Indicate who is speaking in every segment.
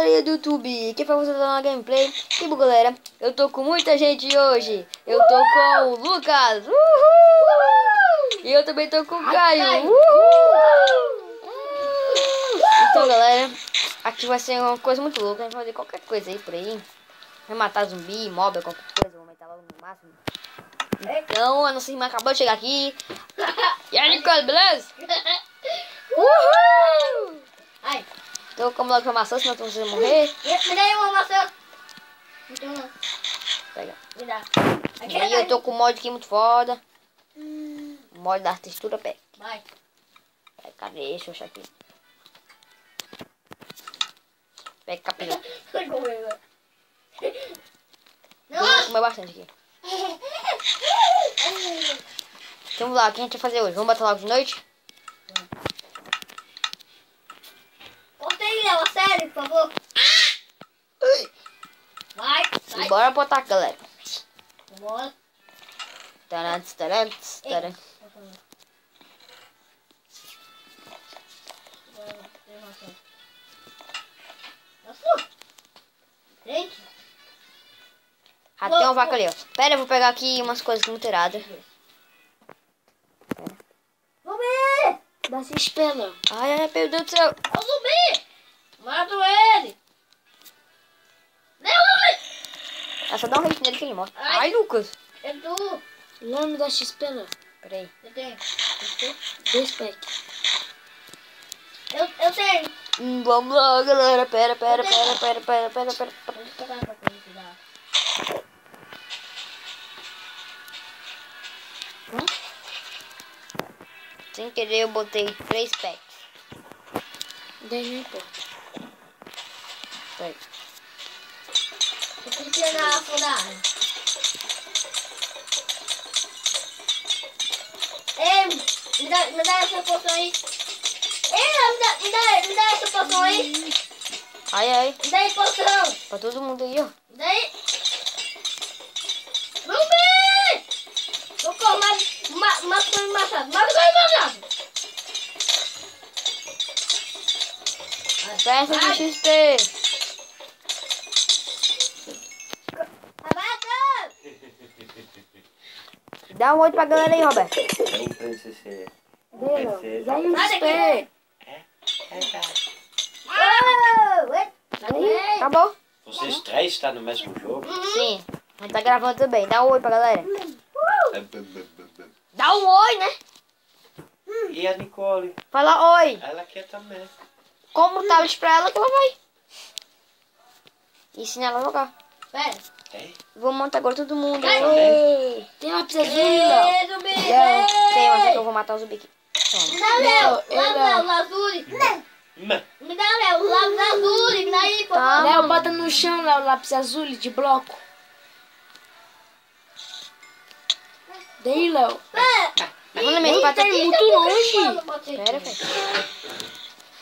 Speaker 1: galerinha do YouTube, aqui pra você dar uma gameplay. Tipo galera, eu tô com muita gente hoje. Eu tô com o Lucas, uhul! E eu também tô com o Caio, uhul! Então galera, aqui vai ser uma coisa muito louca. A gente vai fazer qualquer coisa aí por aí. Vai matar zumbi, mob, qualquer coisa. Vou matar logo no máximo. Então a nossa irmã acabou de chegar aqui. E aí Nicole, beleza? Uhul!
Speaker 2: Ai.
Speaker 1: Então como logo pra maçã, senão você vai morrer.
Speaker 2: Me dá aí uma maçã. Então,
Speaker 1: Pega.
Speaker 2: me dá.
Speaker 1: E aí eu tô com um mod aqui muito foda. O mod da textura pega.
Speaker 2: Vai.
Speaker 1: Cadê? Deixa eu achar aqui. Pega capinha. Vou comer bastante aqui. Então vamos lá, o que a gente vai fazer hoje? Vamos botar logo de noite?
Speaker 2: Corta aí, Léo, a sério, por favor. Vai,
Speaker 1: E bora pro ataque, galera.
Speaker 2: Bora.
Speaker 1: Tarantes, tarantes, tarantes.
Speaker 2: Gente.
Speaker 1: Ah, tem uma vaca ali, ó. Pera, eu vou pegar aqui umas coisas aqui muito iradas.
Speaker 2: Zumbi!
Speaker 3: Dá-se espelha.
Speaker 1: Ai, meu Deus do céu.
Speaker 2: É o zumbi! Mato ele! Não, zumbi!
Speaker 1: É só dar um hit nele que ele morre.
Speaker 2: Ai.
Speaker 1: Ai, Lucas.
Speaker 2: É tu!
Speaker 3: Não me dá XP, não.
Speaker 1: Pera aí.
Speaker 2: Eu tenho.
Speaker 3: 2 packs.
Speaker 2: Eu tenho.
Speaker 1: Vamos lá, galera. Pera.
Speaker 2: Eu tenho.
Speaker 1: Pera.
Speaker 2: Vamos pegar pra cuidar.
Speaker 1: Sem querer eu botei 3 packs.
Speaker 3: Daí não importa.
Speaker 1: Pera aí.
Speaker 2: Eu preciso na afundada. Ei, me dá essa poção aí. Ei, me dá essa poção aí.
Speaker 1: Ai.
Speaker 2: Me dá aí poção.
Speaker 1: Pra todo mundo aí, ó.
Speaker 2: Me dá aí. Zumbi! Vou comer mais coisa machado. Mais coisa machado.
Speaker 1: Peça de XP.
Speaker 2: Abaca!
Speaker 1: Dá um 8 pra galera aí, Roberto.
Speaker 4: Não precisa.
Speaker 3: Dá aí um
Speaker 2: Sai
Speaker 3: XP.
Speaker 2: Ei!
Speaker 1: Acabou?
Speaker 4: Vocês três estão no mesmo jogo?
Speaker 1: Sim. A gente tá gravando também. Dá um 8 pra galera. Dá um oi, né?
Speaker 4: E a Nicole?
Speaker 1: Fala oi.
Speaker 4: Ela quer também.
Speaker 1: Como o tablet pra ela que ela vai. Ensina ela a jogar.
Speaker 2: Pera.
Speaker 4: Tem?
Speaker 1: Vou montar agora todo mundo.
Speaker 2: Ai.
Speaker 1: Oi.
Speaker 3: Tem lápis azul, Léo.
Speaker 2: Ei, zumbi!
Speaker 1: Tem, mas é que eu vou matar o zumbi aqui.
Speaker 2: Me dá, Léo!
Speaker 3: Léo,
Speaker 2: Léo, azul! Me dá, Léo, lápis azul! Me dá aí, por
Speaker 1: Tá.
Speaker 2: favor!
Speaker 3: Léo, bota no chão, Léo, lápis azul de bloco. Daí, Léo.
Speaker 1: Manda minha espada
Speaker 3: Tá
Speaker 1: aqui.
Speaker 3: muito longe.
Speaker 1: Pera, velho.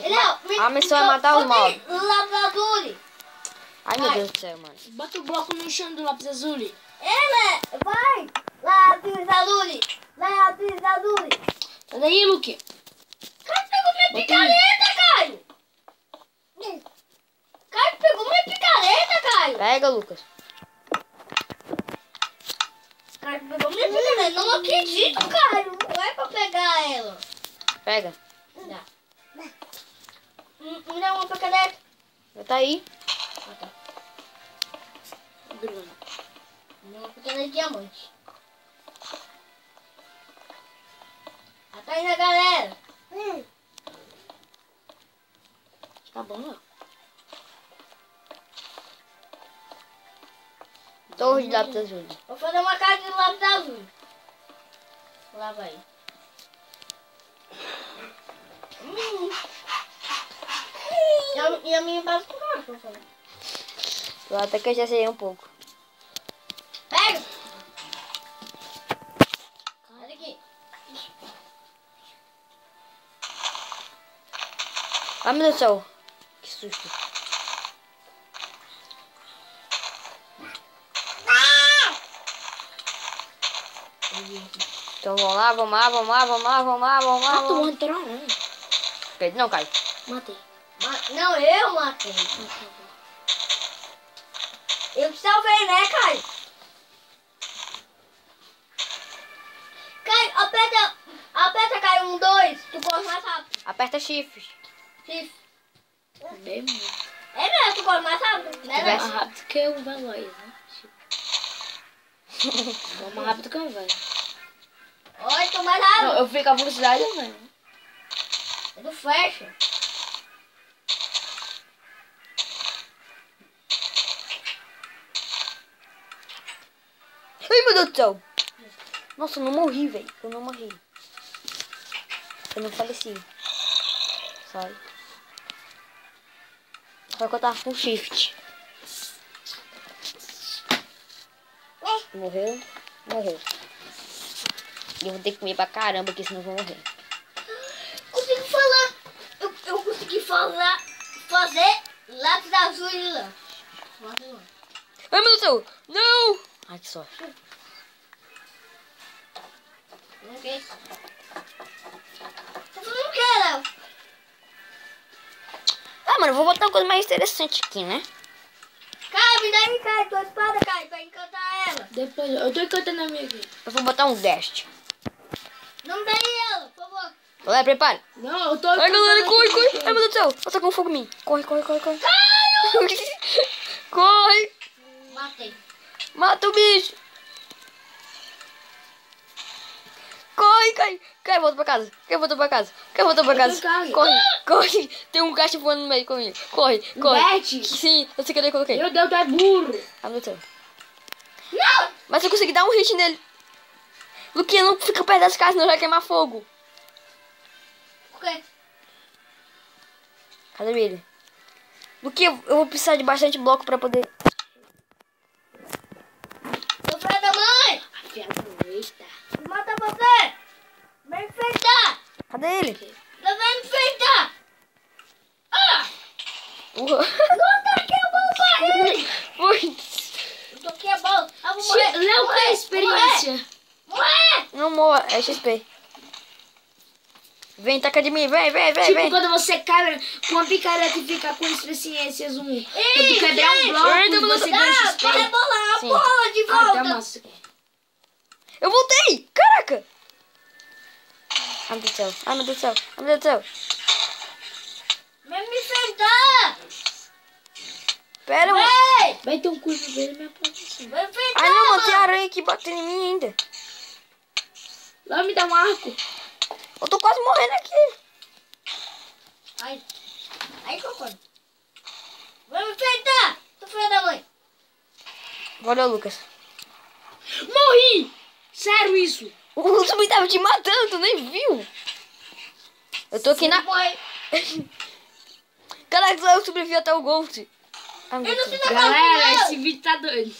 Speaker 2: Léo,
Speaker 1: A missão é matar os mobs.
Speaker 2: Lápis azul!
Speaker 1: Ai, meu Deus do céu, mano.
Speaker 3: Bota o bloco no chão do lápis azul.
Speaker 2: Ele, vai! Lápis azul! Lápis azul!
Speaker 3: Sai daí, Luque.
Speaker 2: Caio pegou minha picareta, Caio! Caio pegou minha picareta, Caio!
Speaker 1: Pega, Lucas.
Speaker 2: Caio pegou minha picareta! Não acredito, Caio! Não é pra pegar ela!
Speaker 1: Pega.
Speaker 2: Me dá. Me dá uma picareta!
Speaker 1: Já tá aí.
Speaker 3: Bruno.
Speaker 2: Me dá uma picareta de diamante! Tá aí na galera!
Speaker 3: Tá bom, Léo.
Speaker 1: Torre de lápis azul.
Speaker 2: Vou fazer uma casa de lápis azul. Lá vai. E a minha base com cara, por favor.
Speaker 1: Eu até que eu já sei um pouco.
Speaker 2: Pega! Olha aqui.
Speaker 1: Ai, meu Deus do céu. Que susto. Então vamos lá.
Speaker 3: Ah, tu matou, não.
Speaker 1: Não, Caio.
Speaker 3: Matei.
Speaker 2: Não, eu matei. Eu te salvei, né, Caio? Caio, aperta, Caio, 1, 2. Tu corre mais rápido.
Speaker 1: Aperta shift.
Speaker 2: Shift.
Speaker 3: Bem muito.
Speaker 2: É mesmo, tu corre mais rápido, né,
Speaker 3: Mais
Speaker 2: velho?
Speaker 3: rápido que o veloz, né? Vou mais rápido que o velho.
Speaker 2: Olha, tô mais rápido.
Speaker 3: Não, eu fico a velocidade do velho.
Speaker 2: É do Flash.
Speaker 1: Ai, meu Deus do céu. Nossa, eu não morri, velho. Eu não morri. Eu não faleci. Sai. Só que eu tava com shift. Morreu? Morreu. E eu vou ter que comer pra caramba, porque senão eu vou morrer.
Speaker 2: Consegui falar. Eu consegui fazer lápis azul e lã.
Speaker 1: Ai, meu Deus do céu. Não! Ai, que sorte.
Speaker 2: Ok. Tá fazendo o que, Léo?
Speaker 1: Ah, mano, eu vou botar uma coisa mais interessante aqui, né?
Speaker 2: Caio, me dá aí, Caio, tua espada, Caio, pra encantar ela.
Speaker 3: Depois, eu tô encantando a minha aqui.
Speaker 1: Eu vou botar um guest.
Speaker 2: Não me dá aí ela, por favor.
Speaker 1: Galera, prepara.
Speaker 3: Não, eu tô
Speaker 1: Ai, galera,
Speaker 3: encantando
Speaker 1: corre,
Speaker 3: aqui.
Speaker 1: corre. Ai, meu Deus do céu. Ela tá com fogo em mim. Corre, corre, corre, corre. Corre.
Speaker 2: Matei.
Speaker 1: Mata o bicho. Corre, Caio. Caio, volta pra casa. Caio, volta pra casa. Caio, volta pra casa.
Speaker 3: Caio.
Speaker 1: Corre, corre. Tem um gato voando no meio comigo. Corre, corre.
Speaker 3: Bete.
Speaker 1: Sim, eu sei que eu coloquei.
Speaker 3: Meu Deus, tu é burro.
Speaker 1: Ai, meu Deus.
Speaker 2: Não!
Speaker 1: Mas eu consegui dar um hit nele. Luquinha, não fica perto das casas, não vai queimar fogo.
Speaker 2: Por quê?
Speaker 1: Cadê ele? Luquinha, eu vou precisar de bastante bloco pra poder...
Speaker 2: Sou filho da mãe!
Speaker 3: Aproveita.
Speaker 2: Vou matar você! Vem enfrentar!
Speaker 1: Cadê ele?
Speaker 2: Não vem enfrentar! Ah!
Speaker 1: Uhum.
Speaker 2: Não taquei a bomba pra ele!
Speaker 1: Foi.
Speaker 2: Eu toquei a bola. Ah, vou morrer!
Speaker 3: Léo, qual é a experiência?
Speaker 2: Morrer!
Speaker 1: Não morra, é XP. Vem, taca de mim, vem, vem, vem,
Speaker 3: Tipo,
Speaker 1: vem.
Speaker 3: quando você cai com uma picareta e fica com experiências 1. Quando
Speaker 2: Ei,
Speaker 3: quebrar um
Speaker 2: gente!
Speaker 3: bloco, você ganha
Speaker 2: Dá
Speaker 3: XP.
Speaker 2: pra rebolar a
Speaker 1: Sim.
Speaker 2: bola de
Speaker 3: Ah, tá
Speaker 2: volta!
Speaker 3: massa.
Speaker 1: Eu voltei! Caraca! Ai, meu Deus do céu. Ai, meu Deus do céu. Ai, meu Deus do céu.
Speaker 2: Vem me enfrentar!
Speaker 1: Pera, mano.
Speaker 2: Vem!
Speaker 3: Vai ter um curso dele e me aproxima.
Speaker 2: Vem enfrentar!
Speaker 1: Ai, não, mano. Tem aranha aqui batendo em mim ainda.
Speaker 3: Lá me dá um arco.
Speaker 1: Eu tô quase morrendo aqui.
Speaker 2: Ai, ai, concordo. Vem me enfrentar! Tô filho da mãe!
Speaker 1: Valeu, Lucas.
Speaker 3: Morri! Sério isso?
Speaker 1: O Lucas também tava te matando, tu nem viu. Eu tô aqui na...
Speaker 2: Morre!
Speaker 1: Caraca, eu sobrevivi até o Ghost. Ai, meu
Speaker 2: Eu não
Speaker 1: Deus.
Speaker 2: sei na casa
Speaker 3: Galera,
Speaker 2: do
Speaker 3: esse vídeo tá doido.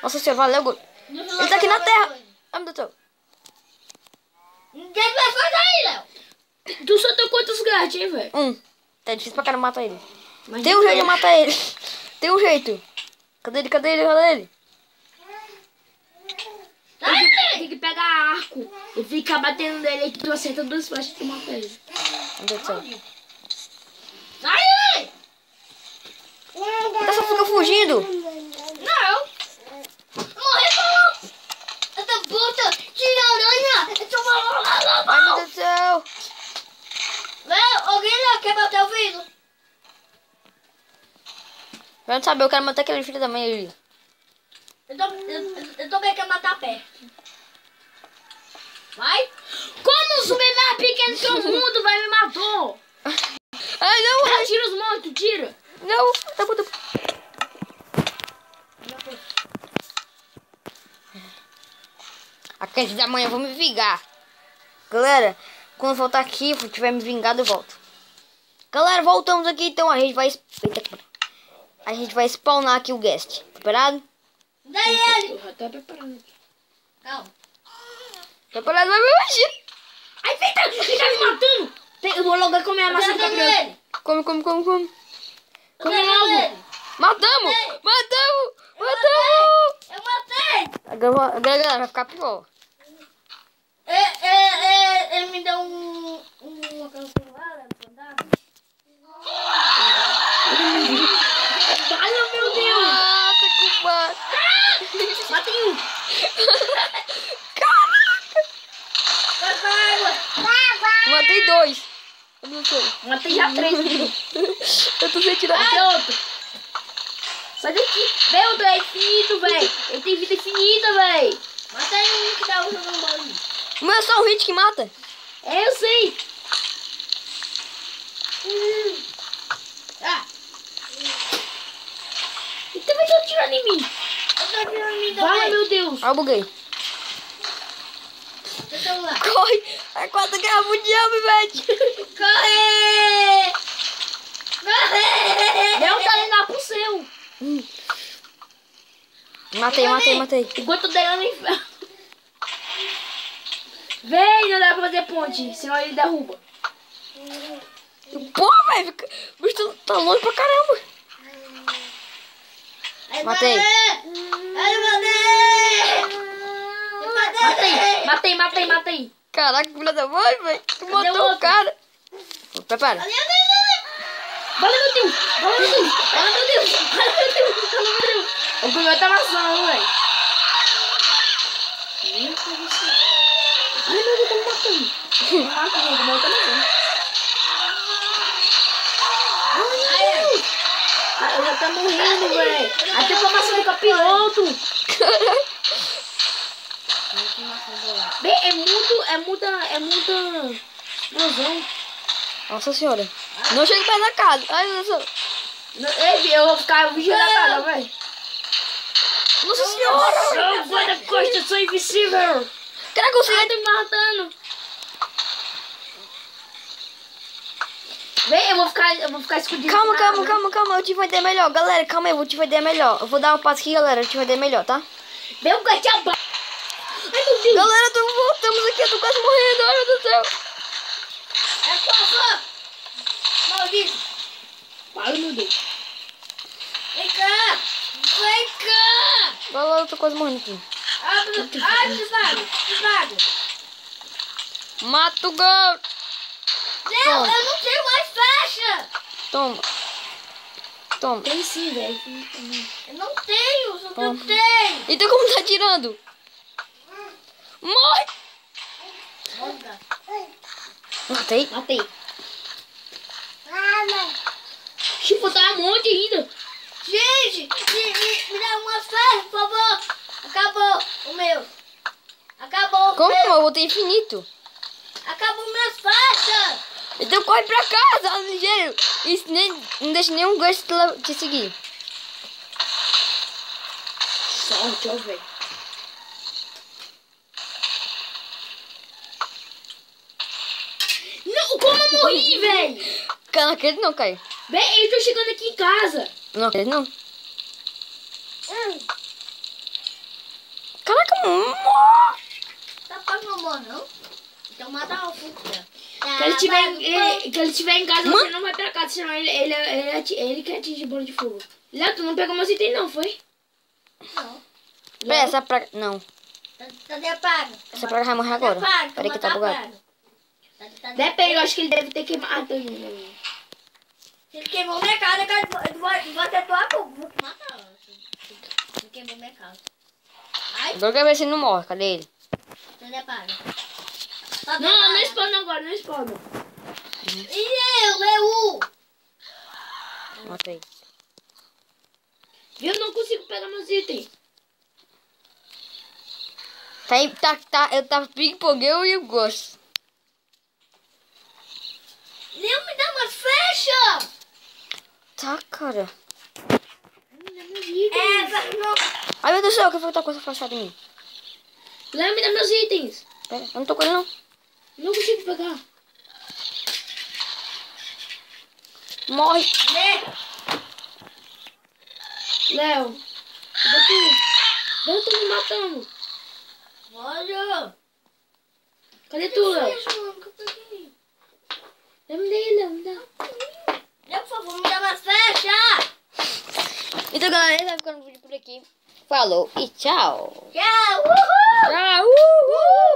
Speaker 1: Nossa senhora, valeu, Ghost. Ele tá aqui na terra. Ai, meu Deus do céu.
Speaker 2: Ninguém vai fazer aí, Léo!
Speaker 3: Tu só tem quantos gatos, hein, velho?
Speaker 1: Tá difícil pra caramba matar ele.
Speaker 3: Mas
Speaker 1: Tem um jeito de matar ele. Tem um jeito. Cadê ele? Cadê ele? Cadê ele?
Speaker 3: Tem que pegar arco e ficar batendo nele aí que tu acerta 2 flechas e tu mata ele.
Speaker 1: Meu Deus do céu.
Speaker 2: Sai daí!
Speaker 1: Ele só fica fugindo.
Speaker 2: Não! Morri, falou! Essa puta de aranha! Eu tô
Speaker 1: Ai, meu Deus do céu.
Speaker 2: Léo, alguém lá quer bater o vidro?
Speaker 1: Eu não sabia, eu quero matar aquele filho da mãe ali.
Speaker 2: Eu também quero matar perto. Vai!
Speaker 3: Como um zumbi mais pequeno que o mundo, vai me matou?
Speaker 1: Ai, não,
Speaker 3: Ah, tira os monstros, tira.
Speaker 1: não. Tá bom, tá bom. A casa da manhã, eu vou me vingar. Galera, quando eu voltar aqui, se eu tiver me vingado, eu volto. Galera, voltamos aqui, então a gente vai... Eita, a gente vai spawnar aqui o guest. Preparado?
Speaker 2: Daí ele!
Speaker 3: Eu já tô preparando aqui.
Speaker 2: Calma.
Speaker 1: Preparado, vai me mexer.
Speaker 3: Ai, vem, tá me matando. Eu vou logo comer a
Speaker 2: Eu
Speaker 3: maçã
Speaker 2: tô
Speaker 3: da
Speaker 2: vendo
Speaker 3: criança.
Speaker 2: ele!
Speaker 1: Come, come, come, come.
Speaker 2: Eu tô
Speaker 3: Come
Speaker 2: vendo
Speaker 3: logo.
Speaker 2: ele!
Speaker 1: Matamos!
Speaker 2: Matei.
Speaker 1: Matamos!
Speaker 2: Eu
Speaker 1: Matamos!
Speaker 2: matei! Eu matei!
Speaker 1: Agora, galera, vai ficar pior.
Speaker 2: Ele me deu uma calculada,
Speaker 3: Ai, meu Deus.
Speaker 1: matei 2. Eu não sei.
Speaker 3: Matei já 3 aqui.
Speaker 1: Eu tô sem tirar.
Speaker 3: Matei outro. Sai daqui. Vem, outro é infinito, velho. Ele tem vida infinita, velho.
Speaker 2: Mata aí um que tá jogando bolinha.
Speaker 1: O meu é só um hit que mata.
Speaker 3: É, eu sei.
Speaker 2: Ah,
Speaker 3: E também tô atirando em mim.
Speaker 2: eu tô tirando em mim
Speaker 3: Vai,
Speaker 2: também.
Speaker 3: meu Deus.
Speaker 1: Ah, eu buguei.
Speaker 2: Seu celular.
Speaker 1: Corre! É 4 guerra mundial, Bivete!
Speaker 2: Corre! Corre!
Speaker 3: Meu tá indo lá pro seu.
Speaker 1: Matei.
Speaker 3: Enquanto eu der lá no inferno. Vem, não dá pra fazer ponte, senão ele derruba.
Speaker 1: Pô, velho! O bicho tá longe pra caramba!
Speaker 2: Aí,
Speaker 1: Matei.
Speaker 3: Matei.
Speaker 1: Caraca, filha da mãe, velho! Tu
Speaker 3: Cadê o
Speaker 1: matou o
Speaker 3: outro?
Speaker 1: cara! Prepara!
Speaker 3: Vale, meu Deus. O meu tá amassando, velho. Ai, meu Deus, tá me matando. O meu tá amassando. Ah, eu já tá morrendo, velho. Até tô amassando o capiroto. Bem, é muita explosão.
Speaker 1: Nossa senhora! Não chegue perto da casa! Ai, meu Deus!
Speaker 3: Eu vou ficar vigiando a casa, velho.
Speaker 1: Nossa senhora!
Speaker 3: Eu vou da costa, eu sou invisível.
Speaker 1: Caraca, eu sei!
Speaker 3: Ai, tá me matando. Vem, eu vou ficar escondido.
Speaker 1: Calma, eu tive uma ideia melhor. Galera, calma aí, eu tive uma ideia melhor. Eu vou dar um passo aqui, galera, eu tive uma ideia melhor, tá?
Speaker 3: Vem o gatinho. Ai, meu Deus.
Speaker 1: Galera, voltamos aqui, eu tô quase morrendo, ai meu Deus do céu.
Speaker 2: É porra! Maldito!
Speaker 3: Ai, meu Deus.
Speaker 2: Vem cá! Vem cá!
Speaker 1: Galera, eu tô quase morrendo aqui.
Speaker 2: Desvago!
Speaker 1: Mata o gol!
Speaker 2: Não,
Speaker 1: Toma.
Speaker 2: eu não tenho mais flecha!
Speaker 1: Toma.
Speaker 3: Tem sim, velho.
Speaker 2: Eu não tenho, só que eu
Speaker 1: Toma.
Speaker 2: tenho!
Speaker 1: Então como tá atirando? Morre! Matei.
Speaker 3: Matei. Tipo, tá um monte ainda.
Speaker 2: Gente, me dá uma flecha, por favor! Acabou o meu! Acabou o
Speaker 1: Como?
Speaker 2: meu!
Speaker 1: Eu botei infinito.
Speaker 2: Acabou minhas flechas!
Speaker 1: Então corre pra casa, ligeiro. Isso nem, não deixa nenhum gancho te seguir.
Speaker 3: Sorte, ó, velho. Não, como eu morri, velho?
Speaker 1: Cara, não acredito não, Caio.
Speaker 3: Bem, eu tô chegando aqui em casa.
Speaker 1: Não acredito não. Caraca, morre.
Speaker 2: Tá pagando amor, não? Então mata o puta.
Speaker 3: Que ele estiver em casa, você não vai pra casa, senão ele quer atingir bola de fogo. Léo, tu não pegou meus itens não, foi?
Speaker 2: Não.
Speaker 1: Pera, essa praga... Não,
Speaker 2: Cadê a praga?
Speaker 1: essa praga vai morrer agora. Peraí que tá bugado.
Speaker 3: Depende, eu acho que ele deve ter queimado ainda.
Speaker 2: Se ele queimou minha casa, eu vou ter tua culpa. Vou te matar. Se ele queimou minha casa. Ai,
Speaker 1: Agora eu quero ver se ele não morre. Cadê ele?
Speaker 2: cadê a praga?
Speaker 3: Não spawna agora, não spawna.
Speaker 2: E eu, Leu!
Speaker 1: Matei.
Speaker 3: Eu não consigo pegar meus itens.
Speaker 1: Eu tava ping-pongueu e eu gosto.
Speaker 2: Leu, me dá uma flecha!
Speaker 1: Tá, cara.
Speaker 3: Me dá meus itens.
Speaker 2: Não.
Speaker 1: Ai, meu Deus do céu, que foi outra coisa flashada em mim.
Speaker 3: Léo, me dá meus itens.
Speaker 1: Pera, eu não tô com ele não.
Speaker 3: Não consigo pegar.
Speaker 1: Morre.
Speaker 3: Léo, cadê tu? Léo, tô me matando.
Speaker 2: Olha!
Speaker 3: Cadê tu, Léo?
Speaker 2: Léo,
Speaker 3: Léo, me dá aí, Léo, me dá.
Speaker 2: por favor, me dá uma flecha!
Speaker 1: Então, galera, vai ficando o vídeo por aqui. Falou e tchau.
Speaker 2: Tchau! Uhul!
Speaker 1: Tchau. Uhul.